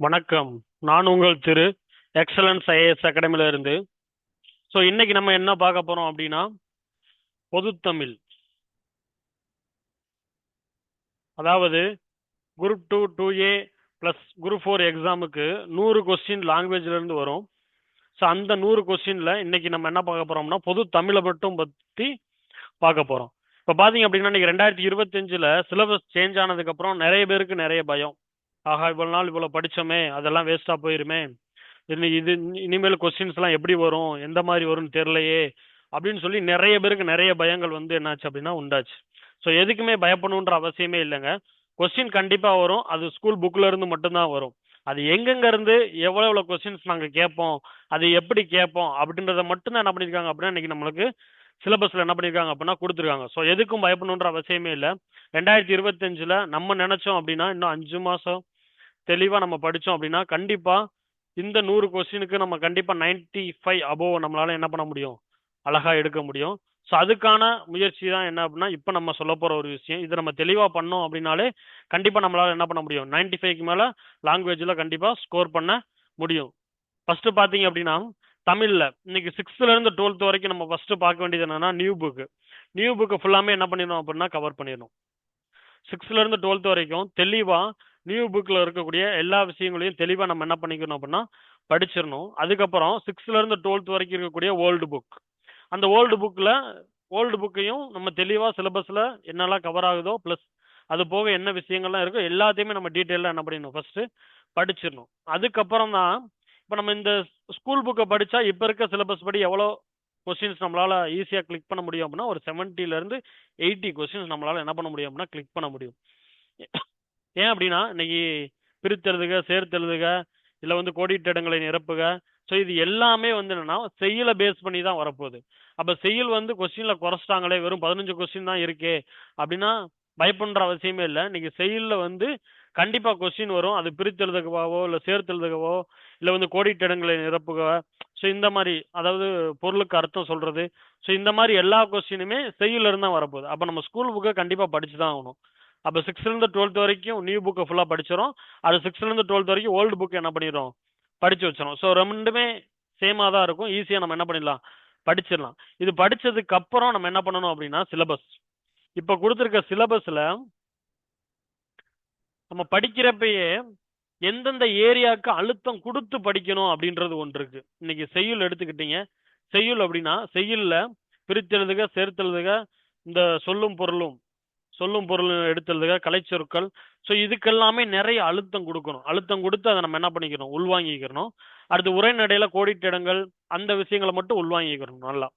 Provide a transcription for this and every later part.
வணக்கம். நான் உங்கள் திரு எக்ஸலன்ஸ் ஐஏஎஸ் அகாடமில இருந்து. இன்னைக்கு நம்ம என்ன பார்க்க போறோம் அப்படின்னா, பொதுத்தமிழ். அதாவது குரூப் 2 2A பிளஸ் குரூப் 4 எக்ஸாமுக்கு 100 கொஸ்டின் லாங்குவேஜ்ல இருந்து வரும். அந்த 100 கொஸ்டின்ல இன்னைக்கு நம்ம என்ன பார்க்க போறோம்னா, பொது தமிழை மட்டும் பத்தி பார்க்க போறோம். இப்ப பாத்தீங்க அப்படின்னா, இன்னைக்கு 2025ல சிலபஸ் சேஞ்ச் ஆனதுக்கு அப்புறம் நிறைய பேருக்கு நிறைய பயம். ஆஹா, இவ்வளவு நாள் இவ்வளவு படிச்சோமே, அதெல்லாம் வேஸ்டா போயிருமே, இது இனிமேல் கொஸ்டின்ஸ் எல்லாம் எப்படி வரும், எந்த மாதிரி வரும்னு தெரியலையே அப்படின்னு சொல்லி நிறைய பேருக்கு நிறைய பயங்கள் என்னாச்சு அப்படின்னா உண்டாச்சு. எதுக்குமே பயப்படணுன்ற அவசியமே இல்லைங்க. கொஸ்டின் கண்டிப்பா வரும். அது ஸ்கூல் புக்ல இருந்து மட்டும்தான் வரும். அது எங்கெங்க இருந்து எவ்வளவு எவ்வளவு கொஸ்டின்ஸ் நாங்க கேட்போம், அது எப்படி கேட்போம் அப்படின்றத மட்டும் தான் என்ன பண்ணிருக்காங்க அப்படின்னா இன்னைக்கு நம்மளுக்கு சிலபஸ்ல என்ன பண்ணிருக்காங்க அப்படின்னா கொடுத்துருக்காங்க. எதுக்கும் பயப்படணுன்ற அவசியமே இல்லை. 2025ல நம்ம நினைச்சோம் அப்படின்னா இன்னும் 5 மாசம் தெளிவா நம்ம படிச்சோம் அப்படின்னா கண்டிப்பா இந்த 100 கொஸ்டினுக்கு நம்ம கண்டிப்பா 95 அபோவ் நம்மளால என்ன பண்ண முடியும், அழகா எடுக்க முடியும். அதுக்கான முயற்சி தான் என்ன அப்படின்னா இப்ப நம்ம சொல்ல போற ஒரு விஷயம். இதை நம்ம தெளிவா பண்ணோம் அப்படின்னாலே கண்டிப்பா நம்மளால என்ன பண்ண முடியும், 95க்கு மேல லாங்குவேஜ்ல கண்டிப்பா ஸ்கோர் பண்ண முடியும். ஃபர்ஸ்ட் பாத்தீங்க அப்படின்னா தமிழ்ல இன்னைக்கு 6th இருந்து 12th வரைக்கும் நம்ம ஃபர்ஸ்ட் பார்க்க வேண்டியது என்னன்னா நியூ புக் ஃபுல்லாமே என்ன பண்ணிடணும் அப்படின்னா கவர் பண்ணிடணும். 6th இருந்து 12th வரைக்கும் தெளிவா நியூ புக்ல இருக்கக்கூடிய எல்லா விஷயங்களையும் தெளிவா நம்ம என்ன பண்ணிக்கணும் அப்படின்னா படிச்சிடணும். அதுக்கப்புறம் 6th இருந்து 12th வரைக்கும் இருக்கக்கூடிய அந்த ஓல்டு புக்கையும் நம்ம தெளிவா சிலபஸ்ல என்னெல்லாம் கவர் ஆகுதோ பிளஸ் அது போக என்ன விஷயங்கள்லாம் இருக்கோ எல்லாத்தையுமே நம்ம டீட்டெயிலாக என்ன பண்ணிடணும், ஃபர்ஸ்ட் படிச்சிடணும். அதுக்கப்புறம் தான் இப்போ நம்ம இந்த ஸ்கூல் புக்கை படிச்சா இப்போ இருக்க சிலபஸ் படி எவ்வளோ கொஸ்டின்ஸ் நம்மளால ஈஸியாக கிளிக் பண்ண முடியும் அப்படின்னா ஒரு 70ல இருந்து 80 கொஸ்டின்ஸ் நம்மளால என்ன பண்ண முடியும் அப்படின்னா கிளிக் பண்ண முடியும். ஏன் அப்படின்னா இன்னைக்கு பிரித்தெழுதுக, சேர்த்தெழுதுக, இல்லை கோடிட்ட இடங்களை நிரப்புக, இது எல்லாமே என்னன்னா செய்யலை பேஸ் பண்ணி தான் வரப்போகுது. அப்ப செய்யுள் கொஸ்டின்ல குறைச்சிட்டாங்களே, வெறும் 15 கொஸ்டின் தான் இருக்கே அப்படின்னா பயப்படுற அவசியமே இல்லை. இன்னைக்கு செய்யுள்ல கண்டிப்பா கொஸ்டின் வரும். அது பிரித்தெழுதுகவோ இல்லை சேர்த்தெழுதுகவோ இல்லை கோடிட்ட இடங்களை நிரப்புக, இந்த மாதிரி அதாவது பொருளுக்கு அர்த்தம் சொல்றது, இந்த மாதிரி எல்லா கொஸ்டினுமே செய்யுள்ல இருந்து தான் வரப்போகுது. அப்ப நம்ம ஸ்கூல் புக்கை கண்டிப்பா படிச்சுதான் ஆகணும். அப்ப 6th இருந்து 12th வரைக்கும் நியூ புக்கை ஃபுல்லா படிச்சிடும். அது 6th இருந்து 12th வரைக்கும் ஓல்டு புக் என்ன பண்ணிடும், படிச்சு வச்சிடும். ரெண்டுமே சேமா தான் இருக்கும். ஈஸியா நம்ம என்ன பண்ணிடலாம், படிச்சிடலாம். இது படிச்சதுக்கு அப்புறம் நம்ம என்ன பண்ணணும் அப்படின்னா சிலபஸ். இப்ப கொடுத்துருக்க சிலபஸ்ல நம்ம படிக்கிறப்பயே எந்தெந்த ஏரியாவுக்கு அழுத்தம் கொடுத்து படிக்கணும் அப்படின்றது ஒன்று இருக்கு. இன்னைக்கு செய்யுள் எடுத்துக்கிட்டீங்க. செய்யுள் அப்படின்னா செய்யுள்ல பிரித்தெழுதுக, சேர்த்தெழுதுக, இந்த சொல்லும் பொருளும் எடுத்தெழுதுக, கலைச்சொற்கள், இதுக்கெல்லாமே நிறைய அழுத்தம் கொடுக்கணும். அழுத்தம் கொடுத்து அதை நம்ம என்ன பண்ணிக்கணும், உள்வாங்கிக்கணும். அடுத்து உரைநடையில கோடிட்டிடங்கள் அந்த விஷயங்களை மட்டும் உள்வாங்கிக்கணும் நல்லா.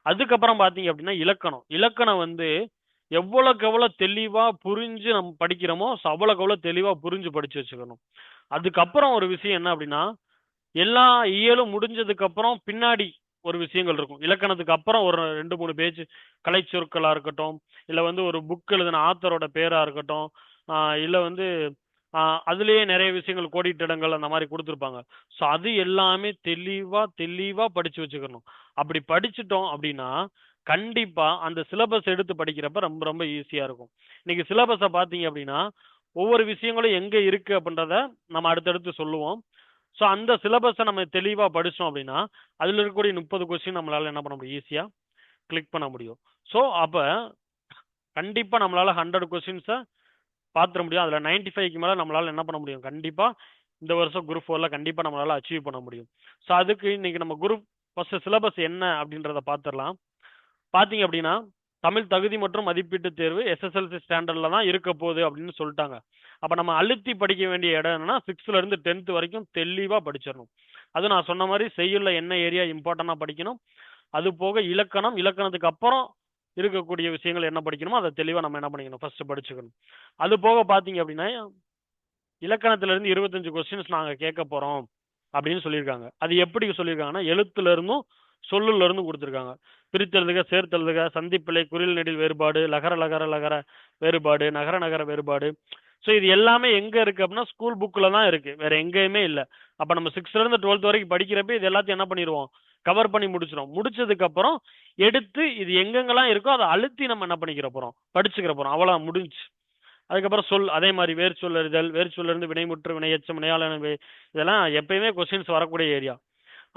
அதுக்கப்புறம் பாத்தீங்க அப்படின்னா இலக்கணம் எவ்வளவுக்கு எவ்வளவு தெளிவா புரிஞ்சு நம்ம படிக்கிறோமோ அவ்வளவுக்கு எவ்வளவு தெளிவா புரிஞ்சு படிச்சு வச்சுக்கணும். அதுக்கப்புறம் ஒரு விஷயம் என்ன அப்படின்னா எல்லா இயலும் முடிஞ்சதுக்கு அப்புறம் பின்னாடி ஒரு விஷயங்கள் இருக்கும். இலக்கணத்துக்கு அப்புறம் ஒரு 2-3 பேஜ் கலைச்சொற்களா இருக்கட்டும், இல்ல ஒரு புக் எழுதின ஆத்தரோட பேரா இருக்கட்டும், இல்ல அதுலயே நிறைய விஷயங்கள் கோடிட்டிடங்கள் அந்த மாதிரி கொடுத்துருப்பாங்க. அது எல்லாமே தெளிவா படிச்சு வச்சுக்கணும். அப்படி படிச்சுட்டோம் அப்படின்னா கண்டிப்பா அந்த சிலபஸ் எடுத்து படிக்கிறப்ப ரொம்ப ரொம்ப ஈஸியா இருக்கும். இன்னைக்கு சிலபஸை பாத்தீங்க அப்படின்னா ஒவ்வொரு விஷயங்களும் எங்க இருக்கு அப்படின்றத நம்ம அடுத்தடுத்து சொல்லுவோம். அந்த சிலபஸை நம்ம தெளிவா படிச்சோம் அப்படின்னா அதுல இருக்கக்கூடிய 30 கொஸ்டின் நம்மளால என்ன பண்ண முடியும், ஈஸியா கிளிக் பண்ண முடியும். அப்ப கண்டிப்பா நம்மளால 100 கொஸ்டின்ஸை பாத்திர முடியும். அதுல 95க்கு மேல நம்மளால என்ன பண்ண முடியும், கண்டிப்பா இந்த வருஷம் குரூப் 4ல கண்டிப்பா நம்மளால அச்சீவ் பண்ண முடியும். அதுக்கு இன்னைக்கு நம்ம குரூப் ஃபர்ஸ்ட் சிலபஸ் என்ன அப்படின்றத பாத்திரலாம். பாத்தீங்க அப்படின்னா தமிழ் தகுதி மற்றும் மதிப்பீட்டு தேர்வு SSLC ஸ்டாண்டர்ட்ல தான் இருக்க போகுது அப்படின்னு சொல்லிட்டாங்க. அப்ப நம்ம அழுத்தி படிக்க வேண்டிய இடம் என்னன்னா 6th இருந்து 10th வரைக்கும் தெளிவா படிச்சிடணும். அது நான் சொன்ன மாதிரி செய்யுள்ள என்ன ஏரியா இம்பார்ட்டண்டா படிக்கணும், அது போக இலக்கணத்துக்கு அப்புறம் இருக்கக்கூடிய விஷயங்கள் என்ன படிக்கணுமோ அதை தெளிவா நம்ம என்ன பண்ணிக்கணும், ஃபர்ஸ்ட் படிச்சுக்கணும். அது போக பாத்தீங்க அப்படின்னா இலக்கணத்துல இருந்து 25 கொஸ்டின்ஸ் நாங்க கேட்க போறோம் அப்படின்னு சொல்லியிருக்காங்க. அது எப்படி சொல்லியிருக்காங்கன்னா எழுத்துல இருந்தும் சொல்லுல இருந்து கொடுத்துருக்காங்க. பிரித்தெழுதுக, சேர்த்தெழுதுக, சந்திப்பிழை, குறில் நெடில் வேறுபாடு, லகர லகர லகர வேறுபாடு, நகர நகர வேறுபாடு, இது எல்லாமே எங்க இருக்கு அப்படின்னா ஸ்கூல் புக்ல தான் இருக்கு, வேற எங்கேயுமே இல்ல. அப்ப நம்ம 6th இருந்து 12th வரைக்கும் படிக்கிறப்ப இது எல்லாத்தையும் என்ன பண்ணிடுவோம், கவர் பண்ணி முடிச்சிடும். முடிச்சதுக்கு அப்புறம் எடுத்து இது எங்கெங்கெல்லாம் இருக்கோ அதை அழுத்தி நம்ம என்ன பண்ணிக்கிற போறோம், படிச்சுக்கிற போறோம். அவ்வளவு முடிஞ்சு. அதுக்கப்புறம் சொல் அதே மாதிரி வேர் சொல்லறிதல், வேர் சொல்லிருந்து வினைமுற்று, வினையச்சம், வினையாளன், இதெல்லாம் எப்பயுமே கொஸ்டின்ஸ் வரக்கூடிய ஏரியா.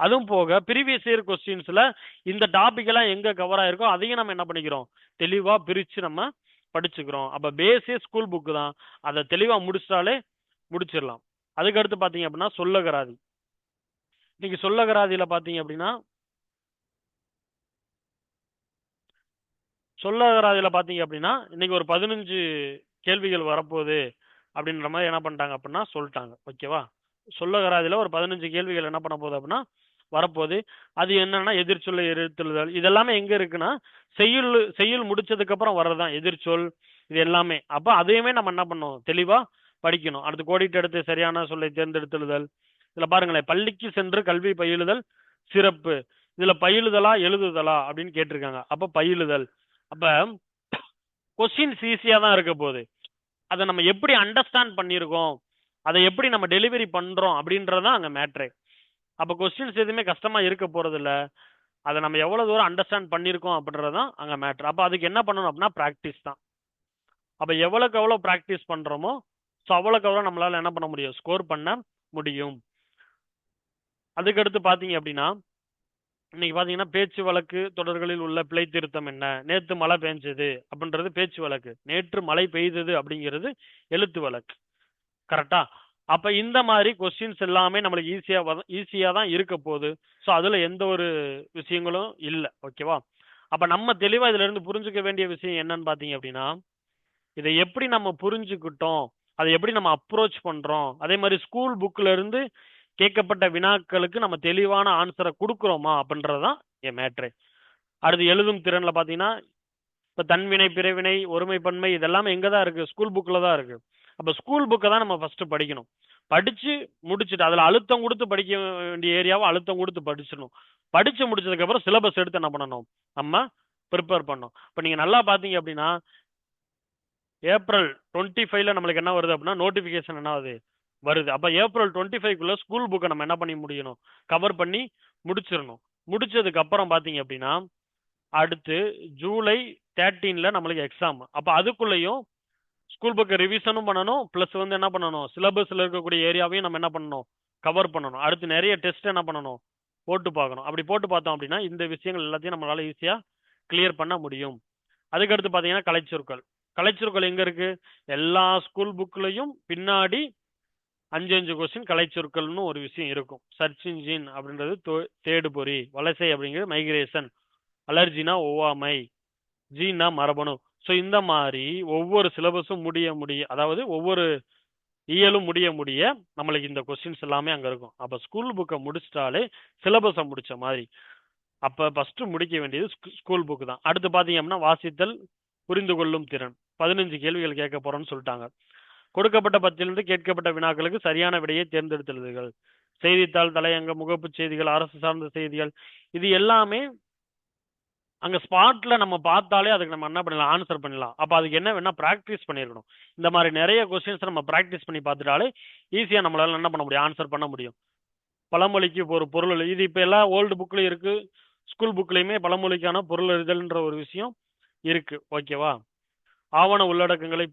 அதுவும் போக ப்ரீவியஸ் இயர் கொஸ்டின்ஸ்ல இந்த டாபிக் எல்லாம் எங்க கவர் ஆயிருக்கோ அதையும் நம்ம என்ன பண்ணிக்கிறோம், தெளிவா பிரிச்சு நம்ம படிச்சுக்கிறோம். அப்ப பேஸே ஸ்கூல் புக்கு தான். அதை தெளிவா முடிச்சிட்டாலே முடிச்சிடலாம். அதுக்கு அடுத்து பாத்தீங்க அப்படின்னா சொல்லகராதி. இன்னைக்கு சொல்லகராதியில பாத்தீங்க அப்படின்னா சொல்லகராதியில பாத்தீங்க அப்படின்னா இன்னைக்கு ஒரு 15 கேள்விகள் வரப்போகுது அப்படின்ற மாதிரி என்ன பண்ணிட்டாங்க அப்படின்னா சொல்லிட்டாங்க. ஓகேவா? சொல்லகராதியில ஒரு 15 கேள்விகள் என்ன பண்ண போகுது அப்படின்னா வரப்போகுது. அது என்னன்னா எதிர்ச்சொல்லை எதிர்த்தெழுதல். இதெல்லாமே எங்க இருக்குன்னா செய்யுள் செய்யுள் முடிச்சதுக்கு அப்புறம் வர்றதுதான் எதிர்ச்சொல். இது எல்லாமே அப்ப அதையுமே நம்ம என்ன பண்ணணும், தெளிவா படிக்கணும். அடுத்து கோடிட்டு எடுத்து சரியான சொல்லை தேர்ந்தெடுத்தெழுதல். இதுல பாருங்களேன், பள்ளிக்கு சென்று கல்வி பயிலுதல் சிறப்பு. இதுல பயிலுதலா எழுதுதலா அப்படின்னு கேட்டிருக்காங்க. அப்ப பயிலுதல். அப்ப கொஸ்டின்ஸ் ஈஸியா தான் இருக்க போகுது. அதை நம்ம எப்படி அண்டர்ஸ்டாண்ட் பண்ணியிருக்கோம், அதை எப்படி நம்ம டெலிவரி பண்றோம் அப்படின்றதான் அங்க மேட்ரே. அப்ப கொஸ்டின்ஸ் எதுவுமே கஷ்டமா இருக்க போறது இல்ல. அதை நம்ம எவ்வளவு தூரம் அண்டர்ஸ்டாண்ட் பண்ணியிருக்கோம் அப்படின்றதான் அங்க மேட்ரு. அப்ப அதுக்கு என்ன பண்ணணும் அப்படின்னா ப்ராக்டிஸ் தான். அப்ப எவ்வளவுக்கு எவ்வளவு ப்ராக்டிஸ் பண்றோமோ ஸோ அவ்வளோக்கு எவ்வளோ நம்மளால என்ன பண்ண முடியும், ஸ்கோர் பண்ண முடியும். அதுக்கடுத்து பாத்தீங்க அப்படின்னா இன்னைக்கு பாத்தீங்கன்னா பேச்சு வழக்கு தொடர்களில் உள்ள பிழை திருத்தம் என்ன, நேத்து மழை பெஞ்சது அப்படின்றது பேச்சு வழக்கு, நேற்று மழை பெய்தது அப்படிங்கிறது எழுத்து வழக்கு. கரெக்டா? அப்ப இந்த மாதிரி கொஸ்டின்ஸ் எல்லாமே நம்மளுக்கு ஈஸியா தான் இருக்க போகுது. ஸோ அதுல எந்த ஒரு விஷயங்களும் இல்லை. ஓகேவா? அப்ப நம்ம தெளிவா இதுல இருந்து புரிஞ்சுக்க வேண்டிய விஷயம் என்னன்னு பாத்தீங்க அப்படின்னா இதை எப்படி நம்ம புரிஞ்சுக்கிட்டோம், அதை எப்படி நம்ம அப்ரோச் பண்றோம், அதே மாதிரி ஸ்கூல் புக்ல இருந்து கேட்கப்பட்ட வினாக்களுக்கு நம்ம தெளிவான ஆன்சரை கொடுக்குறோமா அப்படின்றதுதான் என் மேட்ரே. அடுத்து எழுதும் திறன்ல பாத்தீங்கன்னா இப்ப தன்வினை, பிறவினை, ஒருமைப்பன்மை இதெல்லாமே எங்க தான் இருக்கு, ஸ்கூல் புக்ல தான் இருக்கு. அப்ப ஸ்கூல் புக்கை தான் நம்ம ஃபர்ஸ்ட் படிக்கணும். படிச்சு முடிச்சுட்டு அதுல அழுத்தம் கொடுத்து படிக்க வேண்டிய ஏரியாவை அழுத்தம் கொடுத்து படிச்சிடணும். படிச்சு முடிச்சதுக்கு அப்புறம் சிலபஸ் எடுத்து என்ன பண்ணணும், நம்ம ப்ரிப்பேர் பண்ணணும். இப்ப நீங்க நல்லா பாத்தீங்க அப்படின்னா ஏப்ரல் 25ல நம்மளுக்கு என்ன வருது அப்படின்னா நோட்டிபிகேஷன் என்ன வருது. அப்ப ஏப்ரல் 25க்குள்ள ஸ்கூல் புக்கை நம்ம என்ன பண்ணி முடியணும், கவர் பண்ணி முடிச்சிடணும். முடிச்சதுக்கு அப்புறம் பாத்தீங்க அப்படின்னா அடுத்து ஜூலை 13ல நம்மளுக்கு எக்ஸாம். அப்ப அதுக்குள்ளேயும் ஸ்கூல் புக்கை ரிவிஷனும் பண்ணணும், பிளஸ் வந்து என்ன பண்ணணும், சிலபஸ்ல இருக்கக்கூடிய ஏரியாவையும் நம்ம என்ன பண்ணணும், கவர் பண்ணணும். அடுத்து நிறைய டெஸ்ட் என்ன பண்ணணும், போட்டு பார்க்கணும். அப்படி போட்டு பார்த்தோம் அப்படின்னா இந்த விஷயங்கள் எல்லாத்தையும் நம்மளால ஈஸியா கிளியர் பண்ண முடியும். அதுக்கடுத்து பாத்தீங்கன்னா கலைச்சொற்கள். கலைச்சொற்கள் எங்க இருக்கு, எல்லா ஸ்கூல் புக்லயும் பின்னாடி 5 கொஸ்டின் கலைச்சொற்கள்னு ஒரு விஷயம் இருக்கும். சர்ச் இன்ஜின் அப்படின்றது தேடு பொறி, வலசை அப்படிங்கிறது மைக்ரேஷன், அலர்ஜினா ஒவ்வாமை, ஜீனா மரபணு. ஸோ இந்த மாதிரி ஒவ்வொரு சிலபஸும் முடிய அதாவது ஒவ்வொரு இயலும் முடிய நம்மளுக்கு இந்த கொஸ்டின்ஸ் எல்லாமே அங்க இருக்கும். அப்ப ஸ்கூல் புக்கை முடிச்சிட்டாலே சிலபஸை முடிச்ச மாதிரி. அப்ப ஃபர்ஸ்ட் முடிக்க வேண்டியது ஸ்கூல் புக் தான். அடுத்து பாத்தீங்க அப்படின்னா வாசித்தல், புரிந்து கொள்ளும் திறன். 15 கேள்விகள் கேட்க போறோம்னு சொல்லிட்டாங்க. கொடுக்கப்பட்ட பத்திலிருந்து கேட்கப்பட்ட வினாக்களுக்கு சரியான விடையை தேர்ந்தெடுத்தெழுதுகள். செய்தித்தாள், தலையங்க, முகப்பு செய்திகள், அரசு சார்ந்த செய்திகள், இது எல்லாமே அங்க ஸ்பாட்ல நம்ம பார்த்தாலே அதுக்கு நம்ம என்ன பண்ணலாம், ஆன்சர் பண்ணலாம். அப்ப அதுக்கு என்ன வேணா பிராக்டிஸ் பண்ணிருக்கணும். இந்த மாதிரி நிறைய கொஸ்டின்ஸ் நம்ம பிராக்டிஸ் பண்ணி பார்த்துட்டாலே ஈஸியா நம்மளால என்ன பண்ண முடியும், ஆன்சர் பண்ண முடியும். பழமொழிக்கு ஒரு பொருள் இது இப்ப எல்லாம் ஓல்டு புக்லயும் இருக்கு, ஸ்கூல் புக்லயுமே பழமொழிக்கான பொருள் எழுதல்ன்ற ஒரு விஷயம் இருக்கு. ஓகேவா? ஆவண உள்ளடக்கங்களை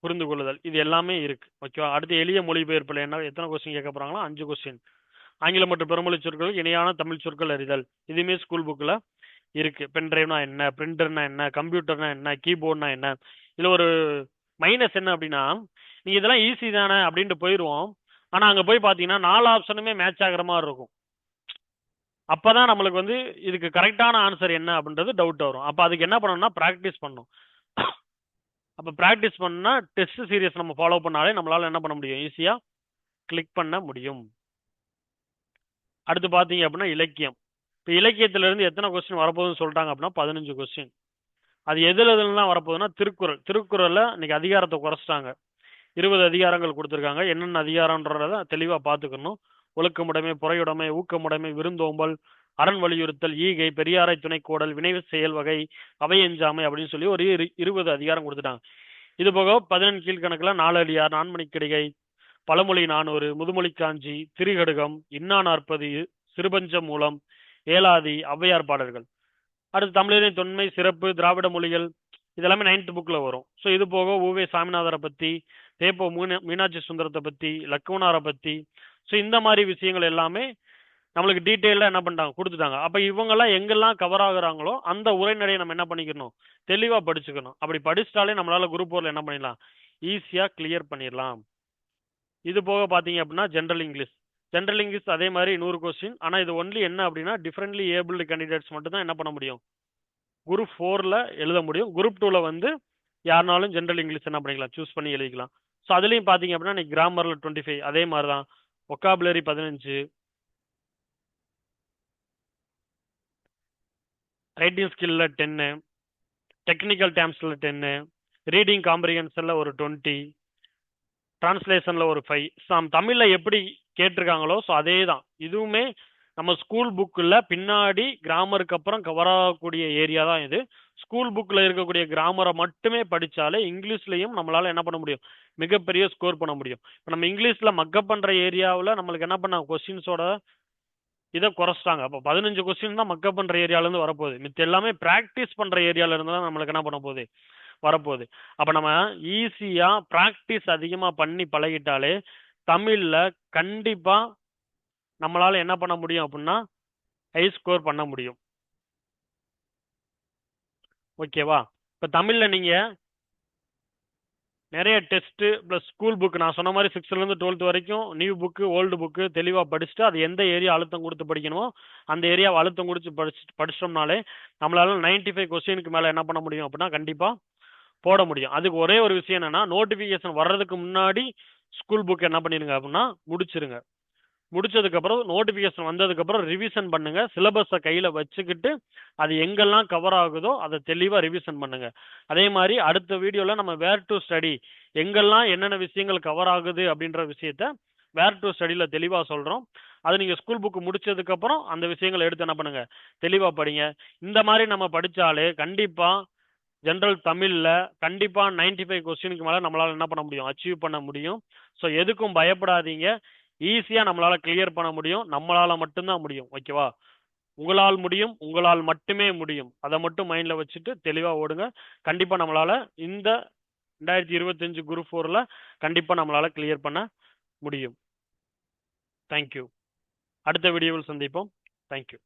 புரிந்து கொள்ளுதல், இது எல்லாமே இருக்கு. ஓகேவா? அடுத்து எளிய மொழிபெயர்ப்புல என்ன எத்தனை கொஸ்டின் கேட்க போறாங்களோ 5 கொஸ்டின். ஆங்கிலம் மற்றும் பெருமொழி சொற்கள், இணையான தமிழ் சொற்கள் அறிதல், இதுவுமே ஸ்கூல் புக்ல இருக்கு. பென்டிரைவ்னா என்ன, பிரிண்டர்னா என்ன, கம்ப்யூட்டர்னா என்ன, கீபோர்ட்னா என்ன. இதுல ஒரு மைனஸ் என்ன அப்படின்னா நீங்க இதெல்லாம் ஈஸி தானே அப்படின்ட்டு போயிடுவோம். ஆனா அங்க போய் பாத்தீங்கன்னா 4 ஆப்ஷனுமே மேட்ச் ஆகிற மாதிரி இருக்கும். அப்பதான் நம்மளுக்கு வந்து இதுக்கு கரெக்டான ஆன்சர் என்ன அப்படின்றது டவுட் வரும். அப்ப அதுக்கு என்ன பண்ணணும்னா பிராக்டிஸ் பண்ணணும். அப்ப பிராக்டிஸ் பண்ணா டெஸ்ட் சீரியஸ் நம்ம ஃபாலோ பண்ணாலே நம்மளால என்ன பண்ண முடியும், ஈஸியா கிளிக் பண்ண முடியும். அடுத்து பாத்தீங்க அப்படின்னா இலக்கியம். இப்ப இலக்கியத்துல இருந்து எத்தனை கொஸ்டின் வரப்போகுதுன்னு சொல்லிட்டாங்க அப்படின்னா 15 கொஸ்டின். அது எதுலாம் வரப்போகுதுன்னா திருக்குறள். திருக்குறள்ல இன்னைக்கு அதிகாரத்தை குறைச்சிட்டாங்க. 20 அதிகாரங்கள் கொடுத்துருக்காங்க. என்னென்ன அதிகாரம்ன்றத தெளிவா பாத்துக்கணும். ஒழுக்கமுடைமை, புறையுடைமை, ஊக்கமுடைமை, விருந்தோம்பல், அரண் வலியுறுத்தல், ஈகை, பெரியாரை துணைக்கோடல், வினைவு செயல் வகை, அவையெஞ்சாமை அப்படின்னு சொல்லி ஒரு 20 அதிகாரம் கொடுத்துட்டாங்க. இது போக 15 கீழ்கணக்குல 4 அடியார், நான்மணிக்கடிகை, பழமொழி 400, முதுமொழி காஞ்சி, திரிகடுகம், இன்னா 40, சிறுபஞ்ச மூலம், ஏலாதி, ஔவையார் பாடல்கள். அடுத்து தமிழரின் தொன்மை, சிறப்பு, திராவிட மொழிகள், இதெல்லாமே 9th புக்கில் வரும். ஸோ இது போக ஊவே சாமிநாதரை பற்றி, தேப்போ மீனாட்சி சுந்தரத்தை பற்றி, லக்குவனாரை பற்றி, ஸோ இந்த மாதிரி விஷயங்கள் எல்லாமே நம்மளுக்கு டீட்டெயிலாக என்ன பண்ணிட்டாங்க கொடுத்துட்டாங்க. அப்போ இவங்கெல்லாம் எங்கெல்லாம் கவர் ஆகுறாங்களோ அந்த உரைநடையை நம்ம என்ன பண்ணிக்கணும், தெளிவாக படிச்சுக்கணும். அப்படி படிச்சிட்டாலே நம்மளால குரூப் 4ல என்ன பண்ணிடலாம், ஈஸியாக கிளியர் பண்ணிடலாம். இது போக பார்த்தீங்க அப்படின்னா ஜென்ரல் இங்கிலீஷ் அதே மாதிரி 100 கொஸ்டின். ஆனால் இது ஒன்லி என்ன அப்படின்னா டிஃப்ரெண்ட்லி ஏபிள்டு கேண்டிடேட்ஸ் மட்டும் தான் என்ன பண்ண முடியும், குரூப் 4ல எழுத முடியும். குரூப் 2ல வந்து யாருனாலும் ஜென்ரல் இங்கிலீஷ் என்ன பண்ணிக்கலாம், சூஸ் பண்ணி எழுதிக்கலாம். ஸோ அதுலேயும் பார்த்தீங்க அப்படின்னா இன்னைக்கு கிராமரில் 25, அதே மாதிரி தான் ஒக்காபுலரி 15, ரைட்டிங் ஸ்கில்ல 10, டெக்னிக்கல் டேர்ம்ஸில் 10, ரீடிங் காம்ப்ரிஹென்ஷனில் ஒரு 20, டிரான்ஸ்லேஷனில் ஒரு 5. ஸோ தமிழில் எப்படி கேட்டிருக்காங்களோ ஸோ அதே தான் இதுவுமே நம்ம ஸ்கூல் புக்கில் பின்னாடி கிராமருக்கு அப்புறம் கவர் ஆகக்கூடிய ஏரியா தான் இது. ஸ்கூல் புக்கில் இருக்கக்கூடிய கிராமரை மட்டுமே படித்தாலே இங்கிலீஷ்லையும் நம்மளால் என்ன பண்ண முடியும், மிகப்பெரிய ஸ்கோர் பண்ண முடியும். இப்போ நம்ம இங்கிலீஷில் மக்கப் பண்ணுற ஏரியாவில் நம்மளுக்கு என்ன பண்ண கொஸ்டின்ஸோட இதை குறைச்சிட்டாங்க. அப்போ 15 கொஸ்டின் தான் மக்கப் பண்ணுற ஏரியாவிலேருந்து வரப்போகுது. மித்த எல்லாமே ப்ராக்டிஸ் பண்ணுற ஏரியாவிலேருந்து தான் நம்மளுக்கு என்ன பண்ண போகுது, வரப்போகுது. அப்போ நம்ம ஈஸியாக ப்ராக்டிஸ் அதிகமாக பண்ணி பழகிட்டாலே தமிழில் கண்டிப்பாக நம்மளால் என்ன பண்ண முடியும் அப்படின்னா ஹை ஸ்கோர் பண்ண முடியும். ஓகேவா? இப்போ தமிழில் நீங்கள் நிறைய டெஸ்ட்டு ப்ளஸ் ஸ்கூல் புக் நான் சொன்ன மாதிரி 6th-லேருந்து 12th வரைக்கும் நியூ புக்கு ஓல்டு புக்கு தெளிவாக படிச்சுட்டு அது எந்த ஏரியா அழுத்தம் கொடுத்து படிக்கணுமோ அந்த ஏரியாவை அழுத்தம் கொடுத்து படிச்சிட்டோம்னாலே நம்மளால 95 கொஸ்டினுக்கு மேலே என்ன பண்ண முடியும் அப்படின்னா கண்டிப்பாக போட முடியும். அதுக்கு ஒரே ஒரு விஷயம் என்னன்னா, நோட்டிஃபிகேஷன் வர்றதுக்கு முன்னாடி ஸ்கூல் புக் என்ன பண்ணிடுங்க அப்படின்னா முடிச்சிருங்க. முடிச்சதுக்கப்புறம் நோட்டிஃபிகேஷன் வந்ததுக்கப்புறம் ரிவிஷன் பண்ணுங்க. சிலபஸை கையில் வச்சுக்கிட்டு அது எங்கெல்லாம் கவர் ஆகுதோ அதை தெளிவாக ரிவிஷன் பண்ணுங்க. அதே மாதிரி அடுத்த வீடியோவில் நம்ம வேர் டு ஸ்டடி எங்கெல்லாம் என்னென்ன விஷயங்கள் கவர் ஆகுது அப்படின்ற விஷயத்த வேர் டு ஸ்டடியில் தெளிவாக சொல்கிறோம். அது நீங்கள் ஸ்கூல் புக்கு முடிச்சதுக்கப்புறம் அந்த விஷயங்களை எடுத்து என்ன பண்ணுங்க, தெளிவாக படிங்க. இந்த மாதிரி நம்ம படித்தாலே கண்டிப்பாக ஜென்ரல் தமிழில் கண்டிப்பாக 95 கொஸ்டினுக்கு மேலே நம்மளால் என்ன பண்ண முடியும், அச்சீவ் பண்ண முடியும். ஸோ எதுக்கும் பயப்படாதீங்க. ஈஸியாக நம்மளால் கிளியர் பண்ண முடியும். நம்மளால் மட்டும்தான் முடியும். ஓகேவா? உங்களால் முடியும், உங்களால் மட்டுமே முடியும். அதை மட்டும் மைண்டில் வச்சுட்டு தெளிவாக ஓடுங்க. கண்டிப்பாக நம்மளால் இந்த 2025 குரூப் 4ல கண்டிப்பாக நம்மளால் கிளியர் பண்ண முடியும். தேங்க்யூ. அடுத்த வீடியோவில் சந்திப்போம். தேங்க்யூ.